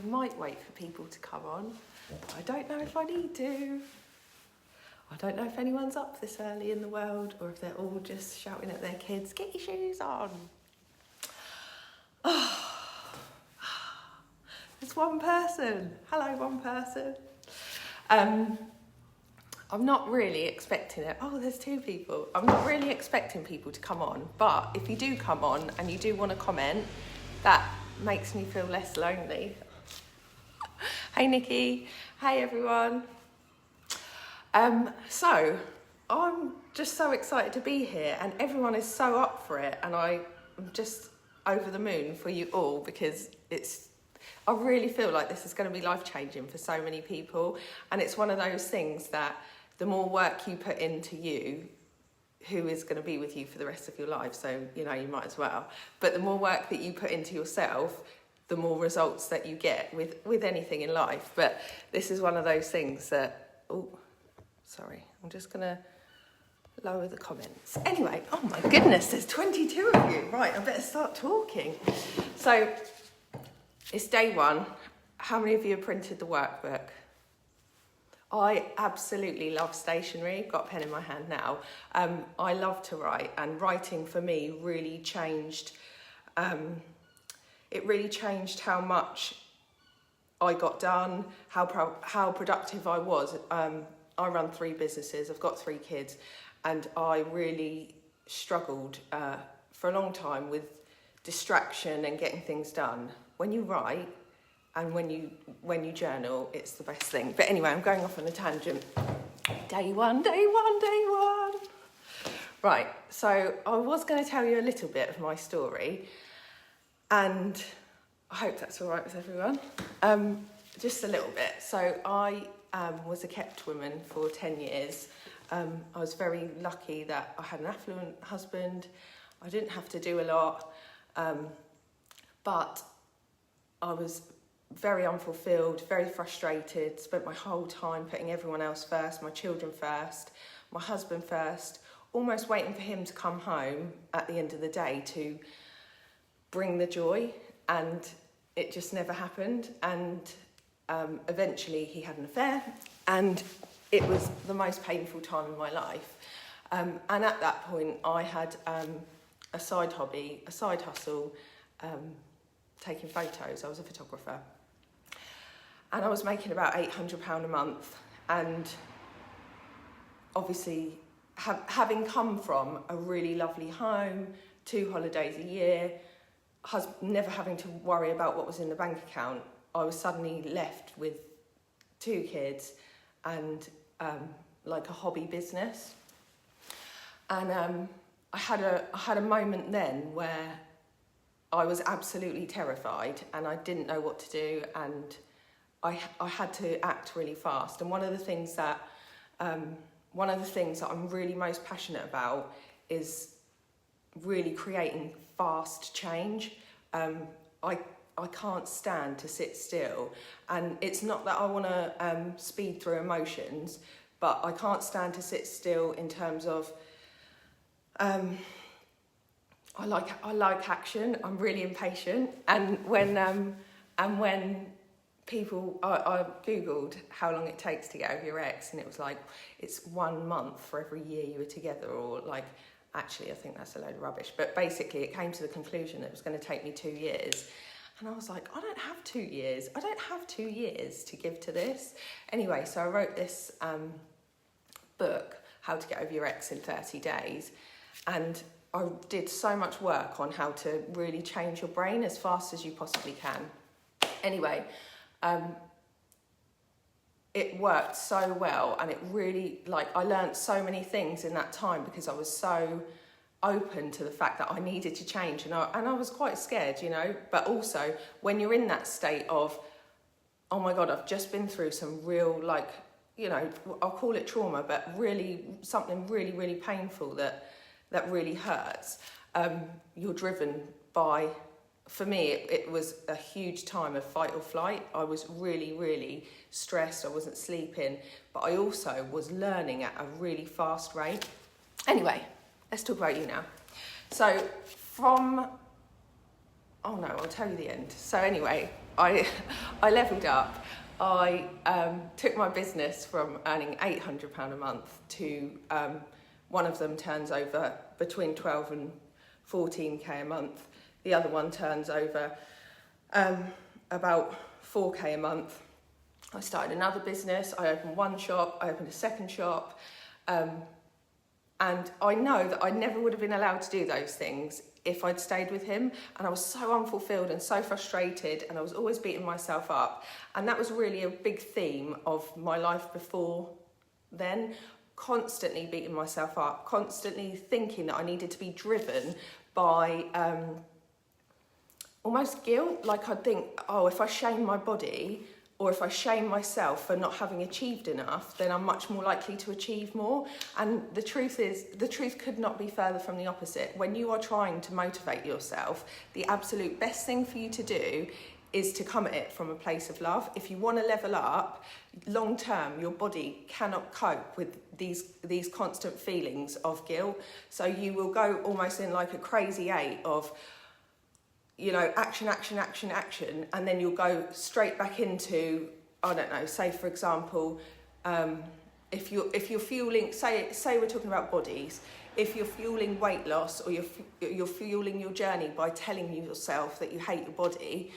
might wait for people to come on. I don't know if I need to. I don't know if anyone's up this early in the world or if they're all just shouting at their kids, get your shoes on. Oh, there's one person. Hello, one person. I'm not really expecting it. Oh, there's two people. I'm not really expecting people to come on, but if you do come on and you do want to comment, that makes me feel less lonely. Hey, Nikki. Hey, everyone. So I'm just so excited to be here, and everyone is so up for it, and I'm just over the moon for you all because I really feel like this is going to be life-changing for so many people, and it's one of those things that the more work you put into you, who is going to be with you for the rest of your life, so you might as well, but the more work that you put into yourself, the more results that you get with anything in life. But this is one of those things that, sorry, I'm just going to lower the comments. Anyway, oh my goodness, there's 22 of you. Right, I better start talking. So, it's day one. How many of you have printed the workbook? I absolutely love stationery. Got a pen in my hand now. I love to write, and writing for me really changed. It really changed how much I got done, how productive I was. I run 3 businesses. I've got 3 kids, and I really struggled for a long time with distraction and getting things done. When you write and when you journal, it's the best thing. But anyway, I'm going off on a tangent. Day one. Right, so I was going to tell you a little bit of my story, and I hope that's all right with everyone. Just a little bit. So I was a kept woman for 10 years. I was very lucky that I had an affluent husband. I didn't have to do a lot, but I was very unfulfilled, very frustrated, spent my whole time putting everyone else first, my children first, my husband first, almost waiting for him to come home at the end of the day to bring the joy, and it just never happened. And eventually he had an affair, and it was the most painful time in my life. And at that point I had a side hobby, a side hustle, taking photos. I was a photographer, and I was making about £800 a month, and obviously having come from a really lovely home, 2 holidays a year, never having to worry about what was in the bank account, I was suddenly left with 2 kids and like a hobby business. And I had a moment then where I was absolutely terrified, and I didn't know what to do, and I had to act really fast. And one of the things that I'm really most passionate about is really creating fast change. I can't stand to sit still, and it's not that I want to speed through emotions, but I can't stand to sit still in terms of I like action. I'm really impatient, and when people, I googled how long it takes to get over your ex, and it was like it's 1 month for every year you were together, or like, actually I think that's a load of rubbish, but basically it came to the conclusion that it was going to take me 2 years. And I was like, I don't have 2 years. I don't have 2 years to give to this. Anyway, so I wrote this book, How to Get Over Your Ex in 30 Days. And I did so much work on how to really change your brain as fast as you possibly can. Anyway, it worked so well, and it really, I learned so many things in that time because I was so open to the fact that I needed to change, and I was quite scared, but also when you're in that state of, oh my God, I've just been through some real, I'll call it trauma, but really something really, really painful that really hurts. You're driven by, for me, it was a huge time of fight or flight. I was really, really stressed. I wasn't sleeping, but I also was learning at a really fast rate. Anyway, let's talk about you now. So I'll tell you the end. So anyway, I I levelled up. I took my business from earning £800 a month to one of them turns over between 12 and 14k a month. The other one turns over about 4k a month. I started another business. I opened one shop. I opened a second shop. And I know that I never would have been allowed to do those things if I'd stayed with him. And I was so unfulfilled and so frustrated, and I was always beating myself up. And that was really a big theme of my life before then. Constantly beating myself up, constantly thinking that I needed to be driven by almost guilt. Like I'd think, oh, if I shame my body, or if I shame myself for not having achieved enough, then I'm much more likely to achieve more. And the truth could not be further from the opposite. When you are trying to motivate yourself, the absolute best thing for you to do is to come at it from a place of love. If you want to level up, long term, your body cannot cope with these constant feelings of guilt. So you will go almost in like a crazy eight of, you know, action, and then you'll go straight back into, I don't know, say for example, if you're fueling, say we're talking about bodies, if you're fueling weight loss, or you're fueling your journey by telling yourself that you hate your body,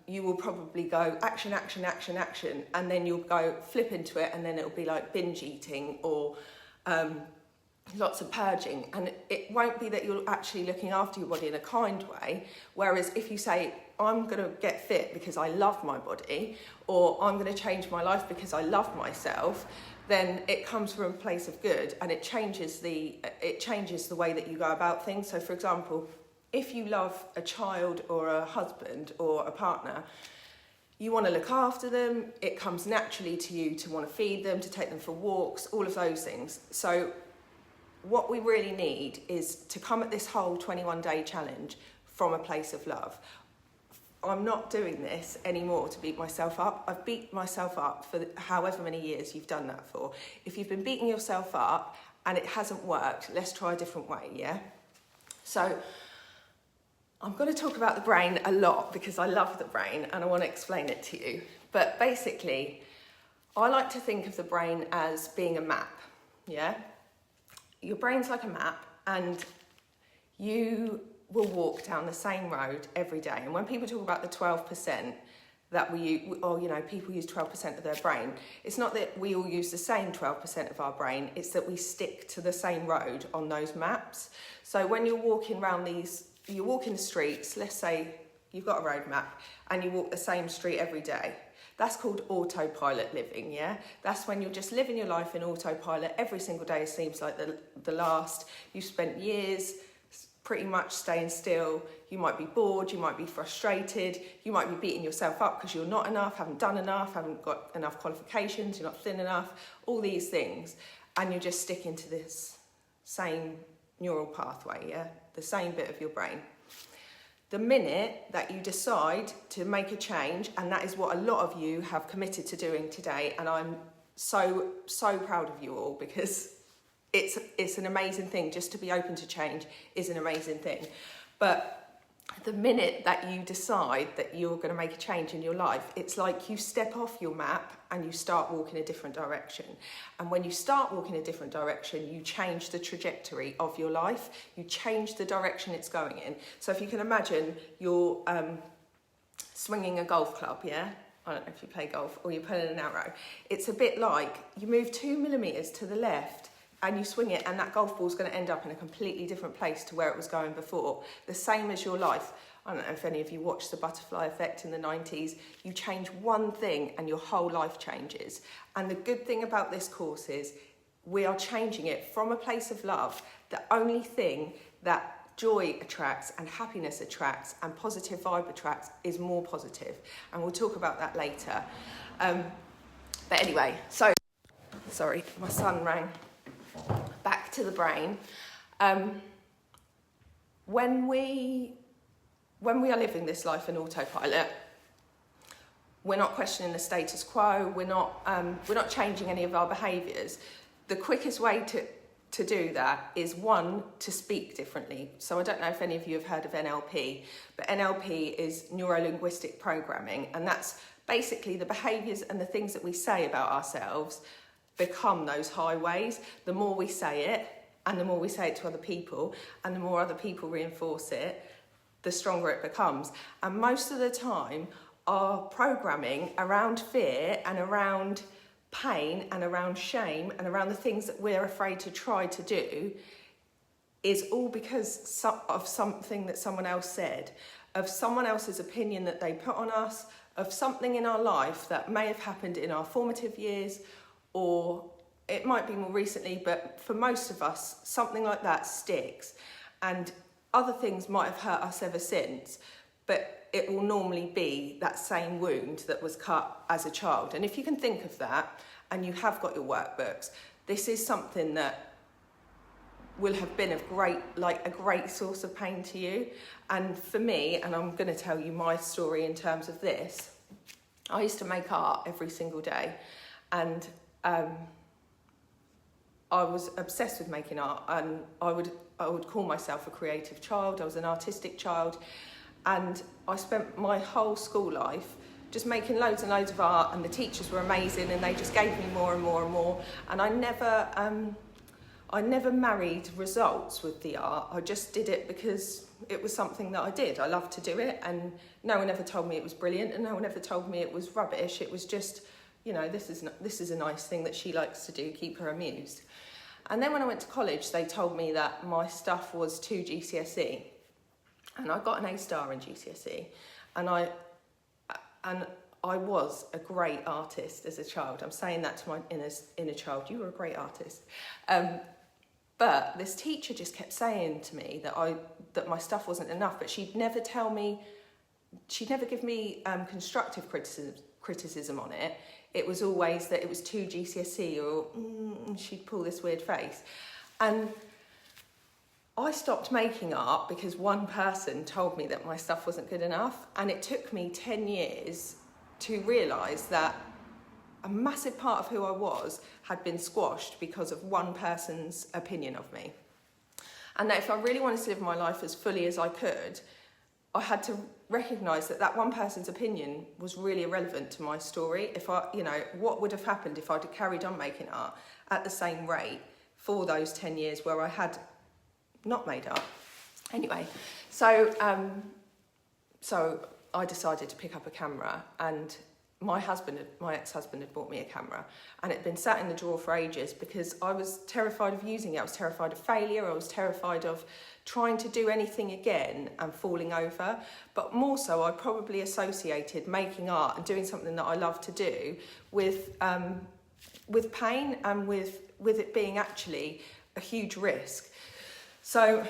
you will probably go action, and then you'll go flip into it, and then it'll be like binge eating or lots of purging, and it won't be that you're actually looking after your body in a kind way. Whereas if you say, I'm going to get fit because I love my body, or I'm going to change my life because I love myself, then it comes from a place of good, and it changes the way that you go about things. So for example, if you love a child or a husband or a partner, you want to look after them. It comes naturally to you to want to feed them, to take them for walks, all of those things. So what we really need is to come at this whole 21-day challenge from a place of love. I'm not doing this anymore to beat myself up. I've beat myself up for however many years you've done that for. If you've been beating yourself up and it hasn't worked, let's try a different way, yeah? So I'm going to talk about the brain a lot because I love the brain and I want to explain it to you. But basically, I like to think of the brain as being a map, yeah? Your brain's like a map, and you will walk down the same road every day. And when people talk about the 12% that we use, or, you know, people use 12% of their brain, it's not that we all use the same 12% of our brain, it's that we stick to the same road on those maps. So when you're walking around you walk in the streets, let's say you've got a road map and you walk the same street every day. That's called autopilot living, yeah? That's when you're just living your life in autopilot. Every single day seems like the last. You've spent years pretty much staying still. You might be bored, you might be frustrated, you might be beating yourself up because you're not enough, haven't done enough, haven't got enough qualifications, you're not thin enough, all these things. And you're just sticking to this same neural pathway, yeah? The same bit of your brain. The minute that you decide to make a change, and that is what a lot of you have committed to doing today, and I'm so proud of you all, because it's an amazing thing. Just to be open to change is an amazing thing. But the minute that you decide that you're going to make a change in your life, it's like you step off your map and you start walking a different direction. And when you start walking a different direction, you change the trajectory of your life. You change the direction it's going in. So if you can imagine you're swinging a golf club, yeah? I don't know if you play golf, or you're pulling an arrow. It's a bit like you move 2 millimeters to the left and you swing it, and that golf ball's going to end up in a completely different place to where it was going before. The same as your life. I don't know if any of you watched The Butterfly Effect in the 90s. You change one thing and your whole life changes. And the good thing about this course is we are changing it from a place of love. The only thing that joy attracts and happiness attracts and positive vibe attracts is more positive. And we'll talk about that later. But anyway, so, sorry, my son rang. Back to the brain. When we are living this life in autopilot, we're not questioning the status quo. We're not changing any of our behaviours. The quickest way to do that is, one, to speak differently. So I don't know if any of you have heard of NLP, but NLP is neuro-linguistic programming, and that's basically the behaviours and the things that we say about ourselves become those highways. The more we say it, and the more we say it to other people, and the more other people reinforce it, the stronger it becomes. And most of the time, our programming around fear and around pain and around shame and around the things that we're afraid to try to do is all because of something that someone else said, of someone else's opinion that they put on us, of something in our life that may have happened in our formative years, or it might be more recently, but for most of us, something like that sticks. And other things might have hurt us ever since, but it will normally be that same wound that was cut as a child. And if you can think of that, and you have got your workbooks, this is something that will have been a great source of pain to you. And for me, and I'm going to tell you my story in terms of this, I used to make art every single day, and I was obsessed with making art, and I would call myself a creative child. I was an artistic child, and I spent my whole school life just making loads and loads of art, and the teachers were amazing, and they just gave me more and more and more. And I never married results with the art. I just did it because it was something that I did. I loved to do it, and no one ever told me it was brilliant, and no one ever told me it was rubbish. It was just, you know, this is a nice thing that she likes to do, keep her amused. And then when I went to college, they told me that my stuff was too GCSE. And I got an A star in GCSE, and I was a great artist as a child. I'm saying that to my inner child, you were a great artist. But this teacher just kept saying to me that my stuff wasn't enough, but she'd never give me constructive criticism on it. It was always that it was too GCSE, or she'd pull this weird face. And I stopped making art because one person told me that my stuff wasn't good enough, and it took me 10 years to realise that a massive part of who I was had been squashed because of one person's opinion of me. And that if I really wanted to live my life as fully as I could, I had to recognise that one person's opinion was really irrelevant to my story. What would have happened if I'd have carried on making art at the same rate for those 10 years where I had not made art. Anyway, so I decided to pick up a camera, and my ex-husband had bought me a camera, and it had been sat in the drawer for ages because I was terrified of using it. I was terrified of failure. I was terrified of trying to do anything again and falling over. But more so, I probably associated making art and doing something that I love to do with pain and with it being actually a huge risk. So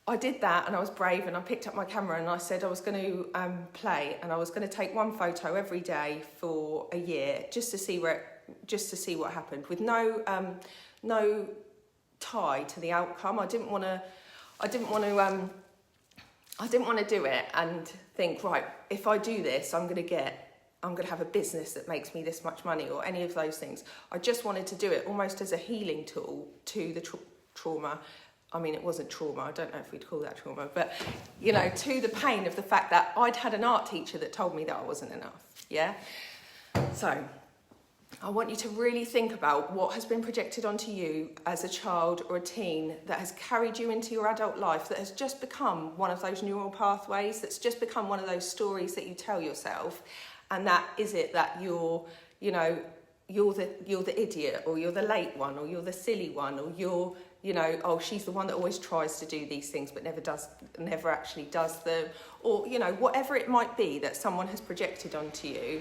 I did that, and I was brave, and I picked up my camera, and I said I was going to play, and I was going to take one photo every day for a year just to see what happened, with no tie to the outcome. I didn't want to do it and think, right, if I do this, I'm going to have a business that makes me this much money, or any of those things. I just wanted to do it almost as a healing tool to the trauma. I mean, it wasn't trauma, I don't know if we'd call that trauma, but, to the pain of the fact that I'd had an art teacher that told me that I wasn't enough, yeah? So, I want you to really think about what has been projected onto you as a child or a teen that has carried you into your adult life, that has just become one of those neural pathways, that's just become one of those stories that you tell yourself, and that you're the idiot, or you're the late one, or you're the silly one, or you're, she's the one that always tries to do these things but never actually does them, or, whatever it might be that someone has projected onto you.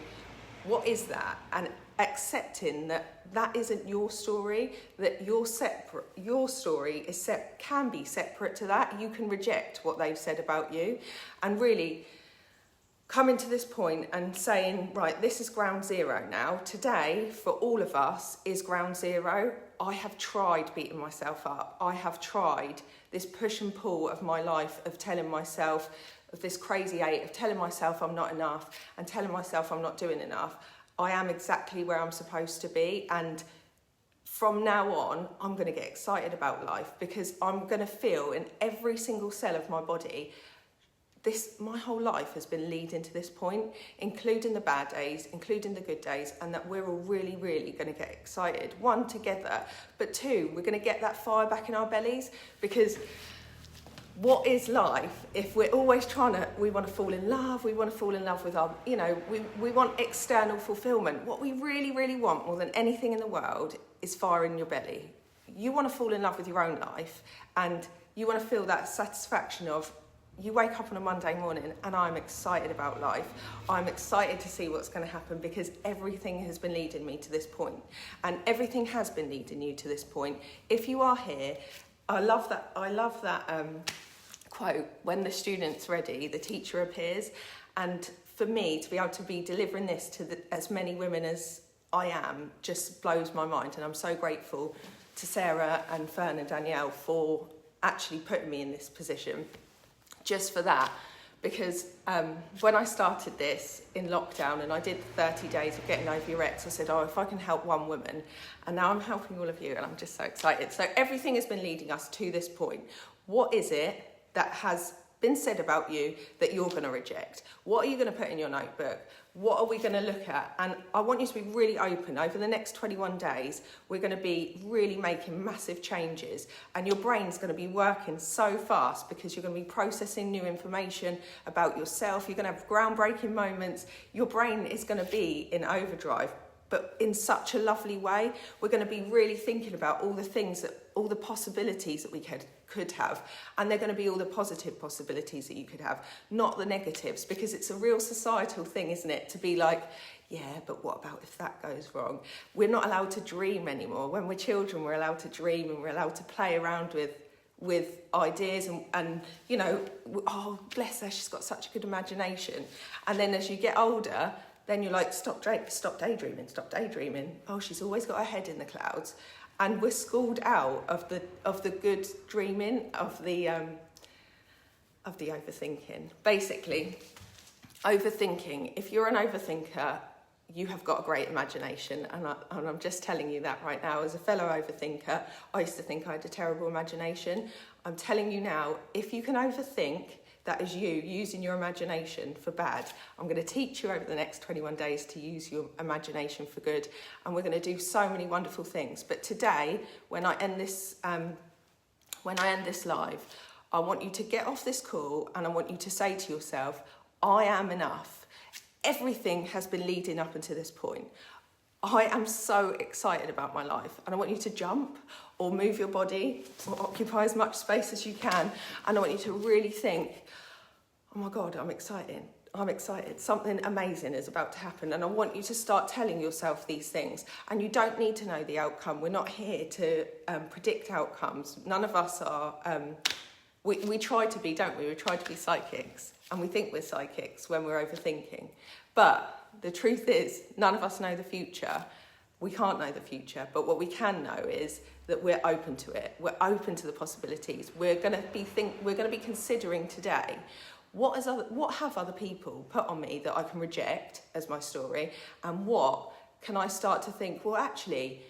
What is that? And accepting that isn't your story, that your story can be separate to that. You can reject what they've said about you, and really coming to this point and saying, right, this is ground zero now. Today, for all of us, is ground zero. I have tried beating myself up. I have tried this push and pull of my life, of telling myself, of this crazy eight, of telling myself I'm not enough and telling myself I'm not doing enough. I am exactly where I'm supposed to be. And from now on, I'm going to get excited about life, because I'm going to feel in every single cell of my body, my whole life has been leading to this point, including the bad days, including the good days, and that we're all really, really going to get excited. One, together, but two, we're going to get that fire back in our bellies, because what is life if we're always we want to fall in love, we want to fall in love with our, we want external fulfillment. What we really, really want more than anything in the world is fire in your belly. You want to fall in love with your own life, and you want to feel that satisfaction of, you wake up on a Monday morning and I'm excited about life. I'm excited to see what's going to happen, because everything has been leading me to this point, and everything has been leading you to this point. If you are here, I love that quote, when the student's ready, the teacher appears. And for me to be able to be delivering this to as many women as I am just blows my mind. And I'm so grateful to Sarah and Fern and Danielle for actually putting me in this position, just for that. Because when I started this in lockdown and I did 30 days of getting over your ex, I said, if I can help one woman, and now I'm helping all of you, and I'm just so excited. So everything has been leading us to this point. What is it that has been said about you that you're going to reject? What are you going to put in your notebook? What are we going to look at? And I want you to be really open. Over the next 21 days, we're going to be really making massive changes, and your brain's going to be working so fast, because you're going to be processing new information about yourself. You're going to have groundbreaking moments. Your brain is going to be in overdrive, but in such a lovely way. We're going to be really thinking about all the possibilities that we could have, and they're going to be all the positive possibilities that you could have, not the negatives, because it's a real societal thing, isn't it, to be like, yeah, but what about if that goes wrong? We're not allowed to dream anymore. When we're children, we're allowed to dream, and we're allowed to play around with ideas, and oh, bless her, she's got such a good imagination. And then as you get older, then you're like, stop daydreaming. Oh, she's always got her head in the clouds. And we're schooled out of the good dreaming, of the overthinking. Basically, overthinking. If you're an overthinker, you have got a great imagination, and I'm just telling you that right now. As a fellow overthinker, I used to think I had a terrible imagination. I'm telling you now, if you can overthink, that is you using your imagination for bad. I'm going to teach you over the next 21 days to use your imagination for good, and we're going to do so many wonderful things. But today, when I end this live, I want you to get off this call, and I want you to say to yourself, I am enough. Everything has been leading up until this point. I am so excited about my life, and I want you to jump or move your body or occupy as much space as you can, and I want you to really think, oh my God, I'm excited. Something amazing is about to happen, and I want you to start telling yourself these things. And you don't need to know the outcome. We're not here to predict outcomes. None of us are. We try to be, don't we? We try to be psychics, and we think we're psychics when we're overthinking. But the truth is, none of us know the future. We can't know the future, but what we can know is that we're open to it. We're open to the possibilities. We're going to be considering today, what have other people put on me that I can reject as my story, and what can I start to think, well, actually,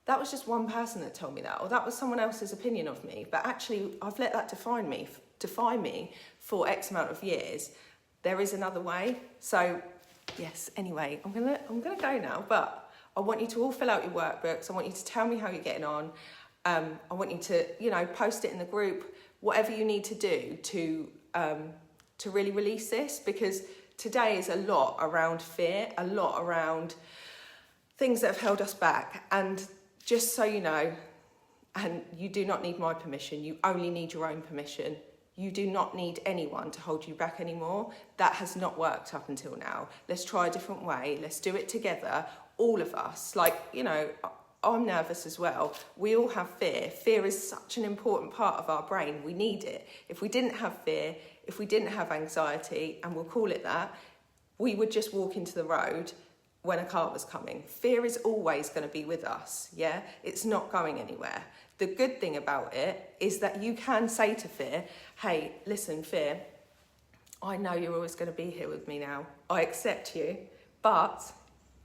that was just one person that told me that, or that was someone else's opinion of me, but actually I've let that define me for X amount of years. There is another way. So yes, anyway, I'm gonna go now, but I want you to all fill out your workbooks. I want you to tell me how you're getting on. I want you to, post it in the group, whatever you need to do to really release this, because today is a lot around fear, a lot around things that have held us back. And just so you know, and you do not need my permission, you only need your own permission. You do not need anyone to hold you back anymore. That has not worked up until now. Let's try a different way. Let's do it together, all of us. I'm nervous as well. We all have fear. Fear is such an important part of our brain. We need it. If we didn't have fear, if we didn't have anxiety, and we'll call it that, we would just walk into the road when a car was coming. Fear is always going to be with us, yeah? It's not going anywhere. The good thing about it is that you can say to fear, hey, listen, fear, I know you're always going to be here with me now. I accept you, but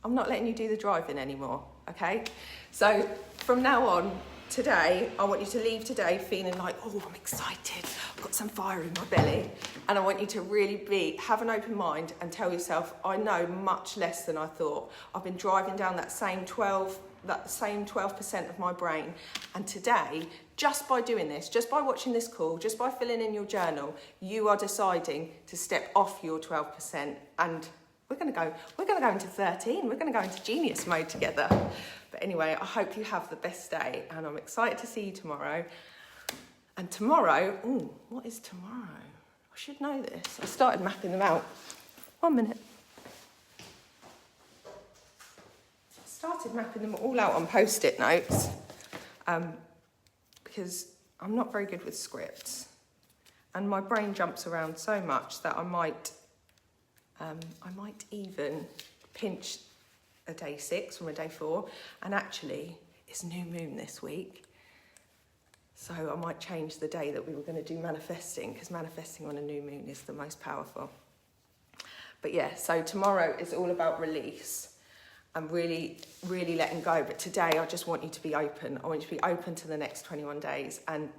I'm not letting you do the driving anymore, okay? So from now on, today, I want you to leave today feeling like, oh, I'm excited. I've got some fire in my belly. And I want you to really have an open mind and tell yourself, I know much less than I thought. I've been driving down that same 12% of my brain. And today, just by doing this, just by watching this call, just by filling in your journal, you are deciding to step off your 12%, and we're going to go into 13. We're going to go into genius mode together. But anyway, I hope you have the best day, and I'm excited to see you tomorrow. And tomorrow, what is tomorrow? I should know this. I started mapping them out. 1 minute. I started mapping them all out on Post-it notes because I'm not very good with scripts, and my brain jumps around so much that I might even pinch a day 6 from a day 4, and actually it's new moon this week, so I might change the day that we were going to do manifesting, because manifesting on a new moon is the most powerful. But yeah, so tomorrow is all about release and really letting go. But today I just want you to be open. I want you to be open to the next 21 days and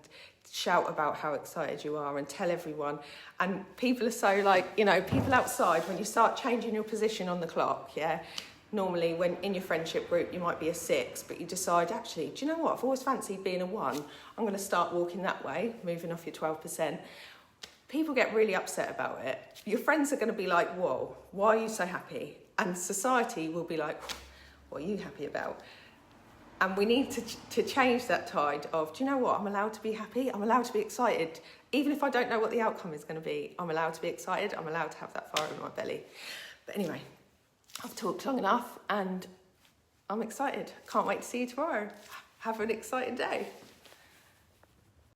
shout about how excited you are and tell everyone. And people are so people outside, when you start changing your position on the clock, yeah, normally when in your friendship group you might be a 6, but you decide, actually, do you know what, I've always fancied being a 1. I'm going to start walking that way, moving off your 12%. People get really upset about it. Your friends are going to be like, whoa, why are you so happy? And society will be like, what are you happy about? And we need to change that tide of, do you know what, I'm allowed to be happy, I'm allowed to be excited. Even if I don't know what the outcome is going to be, I'm allowed to be excited, I'm allowed to have that fire in my belly. But anyway, I've talked long enough and I'm excited. Can't wait to see you tomorrow. Have an exciting day.